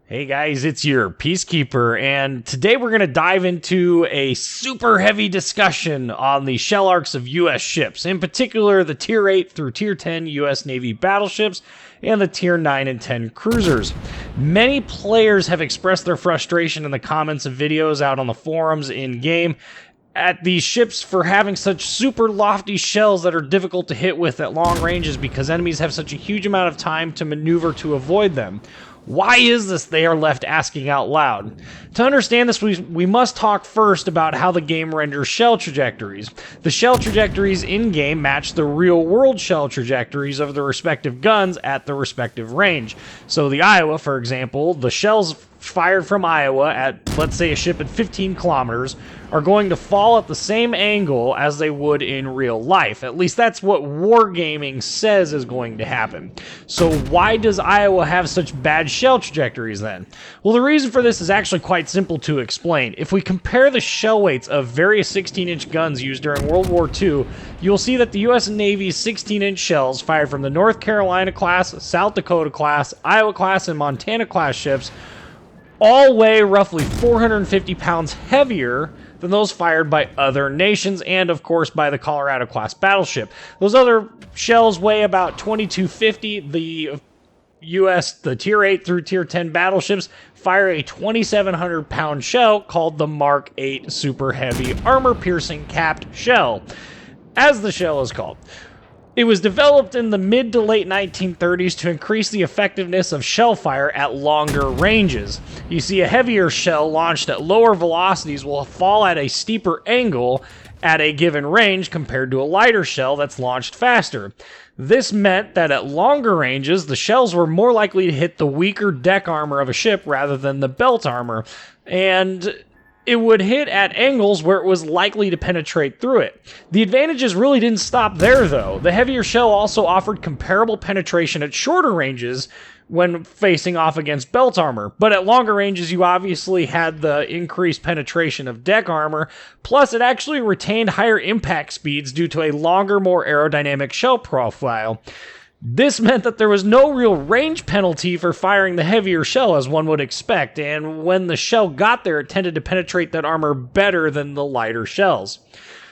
Hey guys, it's your Peacekeeper, and today we're going to dive into a super heavy discussion on the shell arcs of US ships, in particular the Tier 8 through Tier 10 US Navy battleships and the Tier 9 and 10 cruisers. Many players have expressed their frustration in the comments of videos out on the forums in-game at these ships for having such super lofty shells that are difficult to hit with at long ranges because enemies have such a huge amount of time to maneuver to avoid them. Why is this, they are left asking out loud? To understand this, we must talk first about how the game renders shell trajectories. The shell trajectories in-game match the real-world shell trajectories of the respective guns at the respective range. So the Iowa, for example, the shells fired from Iowa at, let's say, a ship at 15 kilometers, are going to fall at the same angle as they would in real life. At least that's what wargaming says is going to happen. So why does Iowa have such bad shell trajectories then? Well, the reason for this is actually quite simple to explain. If we compare the shell weights of various 16-inch guns used during World War II, you'll see that the US Navy's 16-inch shells fired from the North Carolina class, South Dakota class, Iowa class, and Montana class ships all weigh roughly 450 pounds heavier than those fired by other nations and, of course, by the Colorado-class battleship. Those other shells weigh about 2250. The Tier 8 through Tier 10 battleships fire a 2,700-pound shell called the Mark 8 Super Heavy Armor-Piercing Capped Shell, as the shell is called. It was developed in the mid to late 1930s to increase the effectiveness of shell fire at longer ranges. You see, a heavier shell launched at lower velocities will fall at a steeper angle at a given range compared to a lighter shell that's launched faster. This meant that at longer ranges, the shells were more likely to hit the weaker deck armor of a ship rather than the belt armor, and it would hit at angles where it was likely to penetrate through it. The advantages really didn't stop there, though. The heavier shell also offered comparable penetration at shorter ranges when facing off against belt armor, but at longer ranges you obviously had the increased penetration of deck armor, plus it actually retained higher impact speeds due to a longer, more aerodynamic shell profile. This meant that there was no real range penalty for firing the heavier shell, as one would expect, and when the shell got there, it tended to penetrate that armor better than the lighter shells.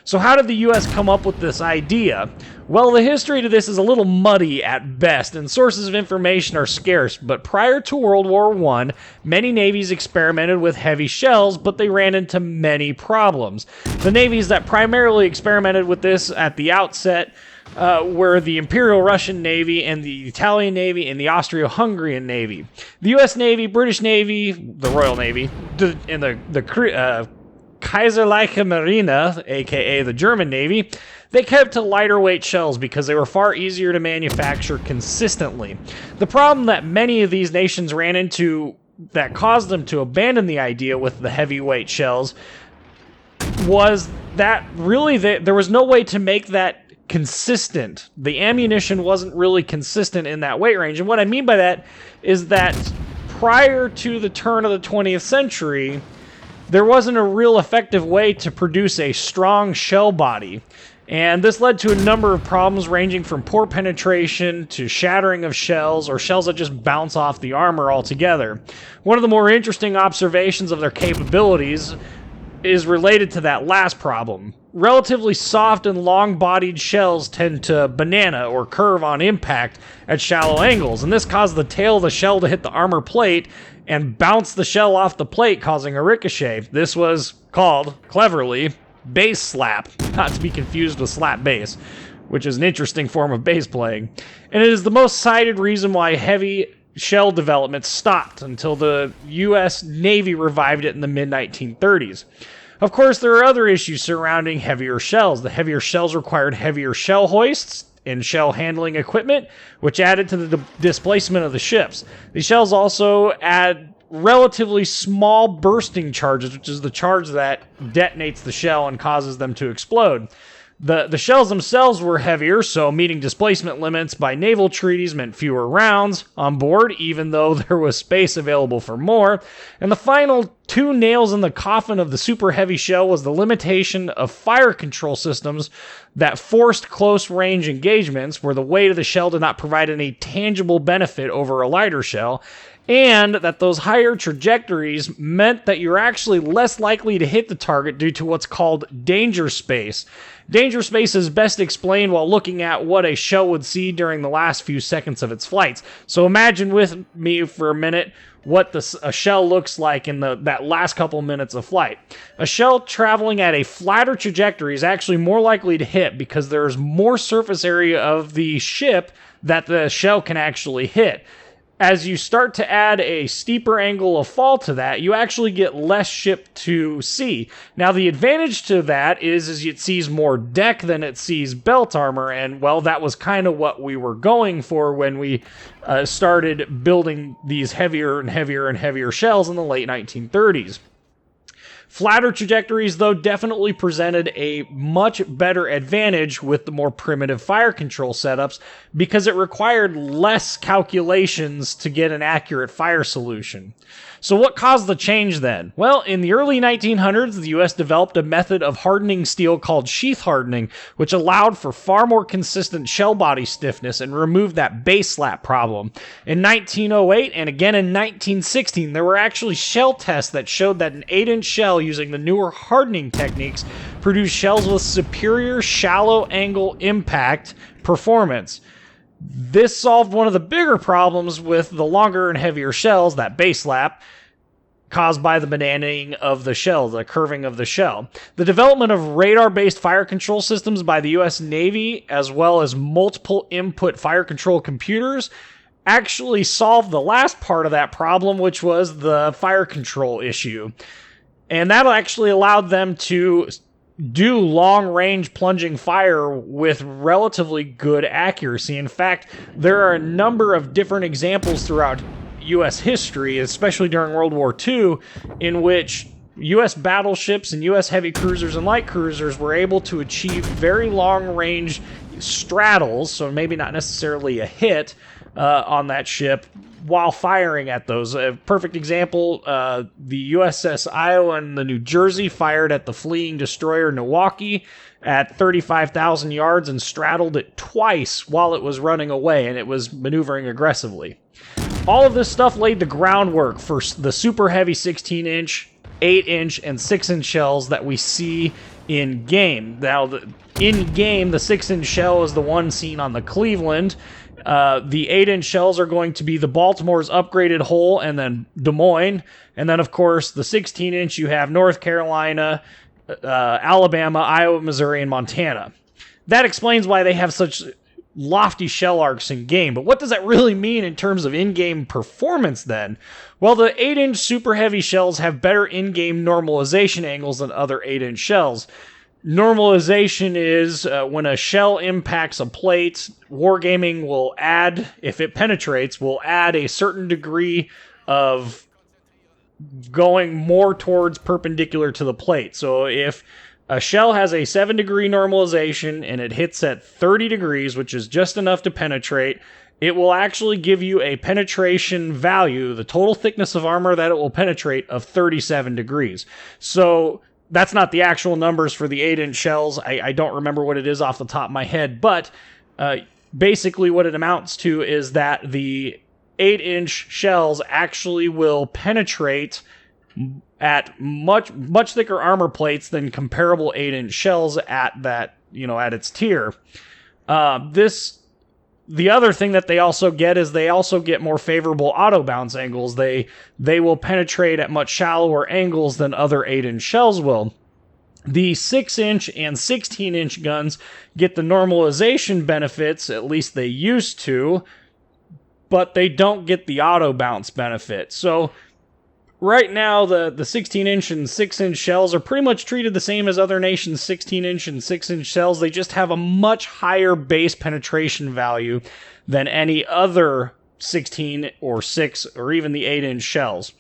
So how did the US come up with this idea? Well, the history to this is a little muddy at best, and sources of information are scarce, but prior to World War I, many navies experimented with heavy shells, but they ran into many problems. The navies that primarily experimented with this at the outset were the Imperial Russian Navy and the Italian Navy and the Austro-Hungarian Navy. The US Navy, British Navy, the Royal Navy, and the Kaiserliche Marine, aka the German Navy, they kept to lighter weight shells because they were far easier to manufacture consistently. The problem that many of these nations ran into that caused them to abandon the idea with the heavyweight shells was that really there was no way to make that consistent. The ammunition wasn't really consistent in that weight range. And what I mean by that is that prior to the turn of the 20th century, there wasn't a real effective way to produce a strong shell body. And this led to a number of problems ranging from poor penetration to shattering of shells or shells that just bounce off the armor altogether. One of the more interesting observations of their capabilities is related to that last problem. Relatively soft and long-bodied shells tend to banana or curve on impact at shallow angles, and this caused the tail of the shell to hit the armor plate and bounce the shell off the plate, causing a ricochet. This was called, cleverly, base slap, not to be confused with slap bass, which is an interesting form of bass playing. And it is the most cited reason why heavy shell development stopped until the US Navy revived it in the mid-1930s. Of course, there are other issues surrounding heavier shells. The heavier shells required heavier shell hoists and shell handling equipment, which added to the displacement of the ships. These shells also add relatively small bursting charges, which is the charge that detonates the shell and causes them to explode. The shells themselves were heavier, so meeting displacement limits by naval treaties meant fewer rounds on board, even though there was space available for more. And the final two nails in the coffin of the super heavy shell was the limitation of fire control systems that forced close range engagements where the weight of the shell did not provide any tangible benefit over a lighter shell. and that those higher trajectories meant that you're actually less likely to hit the target due to what's called danger space. Danger space is best explained while looking at what a shell would see during the last few seconds of its flights. So imagine with me for a minute what a shell looks like in that last couple minutes of flight. A shell traveling at a flatter trajectory is actually more likely to hit because there's more surface area of the ship that the shell can actually hit. As you start to add a steeper angle of fall to that, you actually get less ship to see. Now, the advantage to that is it sees more deck than it sees belt armor, and, well, that was kind of what we were going for when we started building these heavier and heavier and heavier shells in the late 1930s. Flatter trajectories, though, definitely presented a much better advantage with the more primitive fire control setups because it required less calculations to get an accurate fire solution. So what caused the change then? Well, in the early 1900s, the US developed a method of hardening steel called sheath hardening, which allowed for far more consistent shell body stiffness and removed that base slap problem. In 1908 and again in 1916, there were actually shell tests that showed that an 8-inch shell using the newer hardening techniques produced shells with superior shallow angle impact performance. This solved one of the bigger problems with the longer and heavier shells, that base slap, caused by the bananing of the shell, the curving of the shell. The development of radar-based fire control systems by the US Navy, as well as multiple input fire control computers, actually solved the last part of that problem, which was the fire control issue. And that actually allowed them to do long-range plunging fire with relatively good accuracy. In fact, there are a number of different examples throughout U.S. history, especially during World War II, in which U.S. battleships and U.S. heavy cruisers and light cruisers were able to achieve very long-range straddles, so maybe not necessarily a hit on that ship, while firing at those. A perfect example, the USS Iowa and the New Jersey fired at the fleeing destroyer Milwaukee at 35,000 yards and straddled it twice while it was running away, and it was maneuvering aggressively. All of this stuff laid the groundwork for the super heavy 16-inch, 8-inch, and 6-inch shells that we see in-game. Now, in-game, the 6-inch shell is the one seen on the Cleveland. The 8-inch shells are going to be the Baltimore's upgraded hull and then Des Moines. And then, of course, the 16-inch, you have North Carolina, Alabama, Iowa, Missouri, and Montana. That explains why they have such lofty shell arcs in-game. But what does that really mean in terms of in-game performance then? Well, the 8-inch super heavy shells have better in-game normalization angles than other 8-inch shells. Normalization is when a shell impacts a plate, wargaming will add, if it penetrates, will add a certain degree of going more towards perpendicular to the plate. So if a shell has a 7-degree normalization and it hits at 30 degrees, which is just enough to penetrate, it will actually give you a penetration value, the total thickness of armor that it will penetrate, of 37 degrees. So that's not the actual numbers for the 8-inch shells. I don't remember what it is off the top of my head, but basically what it amounts to is that the 8-inch shells actually will penetrate at much thicker armor plates than comparable 8-inch shells at that, at its tier. The other thing that they also get is they also get more favorable auto bounce angles. They will penetrate at much shallower angles than other 8-inch shells will. The 6-inch and 16-inch guns get the normalization benefits, at least they used to, but they don't get the auto bounce benefit. So right now, the 16-inch and 6-inch shells are pretty much treated the same as other nations' 16-inch and 6-inch shells. They just have a much higher base penetration value than any other 16 or 6 or even the 8-inch shells.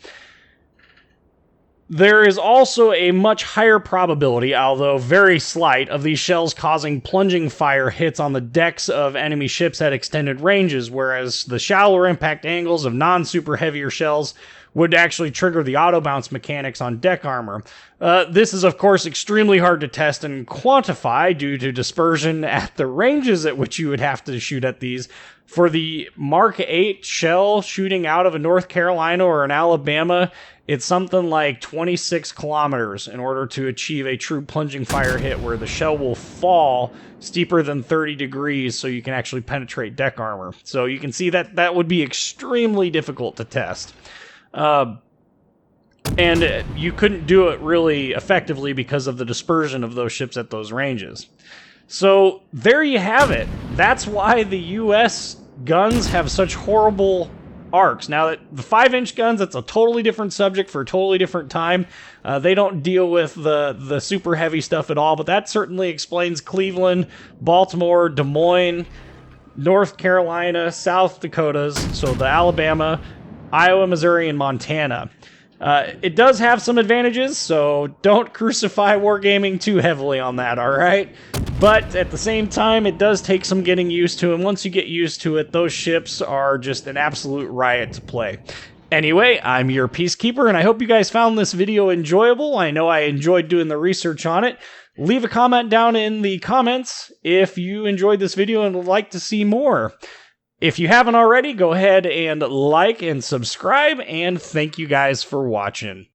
There is also a much higher probability, although very slight, of these shells causing plunging fire hits on the decks of enemy ships at extended ranges, whereas the shallower impact angles of non-super heavier shells would actually trigger the auto bounce mechanics on deck armor. This is, of course, extremely hard to test and quantify due to dispersion at the ranges at which you would have to shoot at these. For the Mark 8 shell shooting out of a North Carolina or an Alabama, it's something like 26 kilometers in order to achieve a true plunging fire hit where the shell will fall steeper than 30 degrees so you can actually penetrate deck armor. So you can see that that would be extremely difficult to test. And you couldn't do it really effectively because of the dispersion of those ships at those ranges. So there you have it. That's why the US guns have such horrible arcs. Now, the 5-inch guns, that's a totally different subject for a totally different time. They don't deal with the super heavy stuff at all, but that certainly explains Cleveland, Baltimore, Des Moines, North Carolina, South Dakotas, so the Alabama, Iowa, Missouri, and Montana. It does have some advantages, so don't crucify wargaming too heavily on that, alright? But at the same time, it does take some getting used to, and once you get used to it, those ships are just an absolute riot to play. Anyway, I'm your Peacekeeper, and I hope you guys found this video enjoyable. I know I enjoyed doing the research on it. Leave a comment down in the comments if you enjoyed this video and would like to see more. If you haven't already, go ahead and like and subscribe, and thank you guys for watching.